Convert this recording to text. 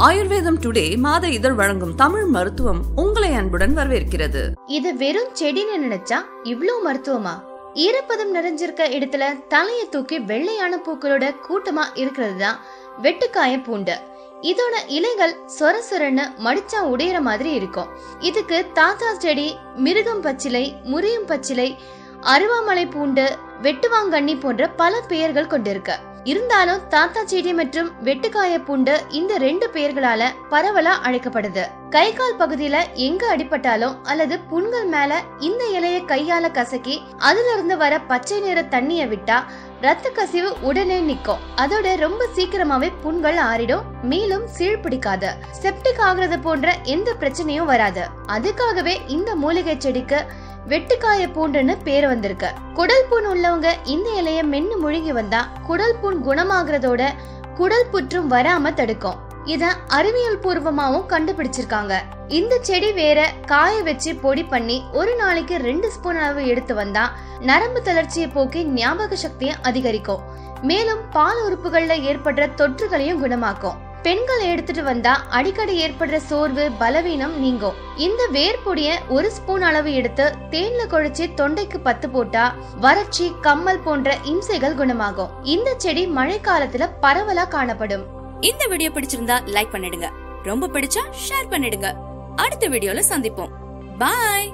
ஆயுர்வேதம் டுடே மாத இதழ் வழங்கும் தமிழ் மருத்துவம் உங்களை அன்புடன் வரவேற்கிறது. இது வெறும் செடின்னு நினைச்சா இவ்ளோ மருத்துவமா? ஈரப்பதம் நிறைஞ்சிருக்க இடத்துல தலையை தூக்கி வெள்ளையான பூக்களோட கூட்டமா இருக்கிறது தான் வெட்டுக்காய பூண்டு. இதோட இலைகள் சொர சொரன்னு மடிச்சா உடையிற மாதிரி இருக்கும். இதுக்கு தாத்தா செடி, மிருகம் பச்சிலை, முறியும் பச்சிலை, அருவாமலை பூண்டு, வெட்டுவாங்கண்ணி போன்ற பல பெயர்கள் கொண்டிருக்கு. இருந்தாலும் தாத்தா செடி மற்றும் வெட்டுக்காய பூண்டு இந்த ரெண்டு பெயர்களால பரவலா அழைக்கப்படுது. கை கால் பகுதியில எங்க அடிபட்டாலும் அல்லது புண்கள் மேல இந்த இலைய கையால கசக்கி அதுல இருந்து வர பச்சை நிற தண்ணிய விட்டா ரத்த கசிவு உடனே நிக்கும். அதோட ரொம்ப சீக்கிரமாவே புண்கள் ஆறிடும். மேலும் சீழ் பிடிக்காது, செப்டிக் ஆகுறது போன்ற எந்த பிரச்சனையும் வராது. அதுக்காகவே இந்த மூலிகை செடிக்கு வெட்டுக்காய பூண்டுன்னு பேர் வந்திருக்கு. குடல் புண் உள்ளவங்க இந்த இலைய மென்னு முழுங்கி வந்தா குடல் புண் குணமாகறதோட குடல் புற்றும் வராம தடுக்கும். இத அறிவியல் பூர்வமாவும் கண்டுபிடிச்சிருக்காங்க. இந்த செடி வேற காய வச்சு பொடி பண்ணி ஒரு நாளைக்கு 2 ஸ்பூன் அளவு எடுத்து வந்தா நரம்பு தளர்ச்சியை போக்கி ஞாபக சக்தியை அதிகரிக்கும். மேலும் பால் உறுப்புகள்ல ஏற்படுற தொற்றுகளையும் குணமாக்கும். பெண்கள் எடுத்துட்டு வந்தா அடிக்கடி ஏற்படுற சோர்வு, பலவீனம் நீங்கும். இந்த வேர்பொடிய 1 ஸ்பூன் அளவு எடுத்து தேன்ல குழைச்சி தொண்டைக்கு பத்து போட்டா வறட்சி, கம்மல் போன்ற இம்சைகள் குணமாகும். இந்த செடி மழை காலத்துல பரவலா காணப்படும். இந்த வீடியோ பிடிச்சிருந்தா லைக் பண்ணிடுங்க, ரொம்ப பிடிச்சா ஷேர் பண்ணிடுங்க. அடுத்த வீடியோல சந்திப்போம். பாய்.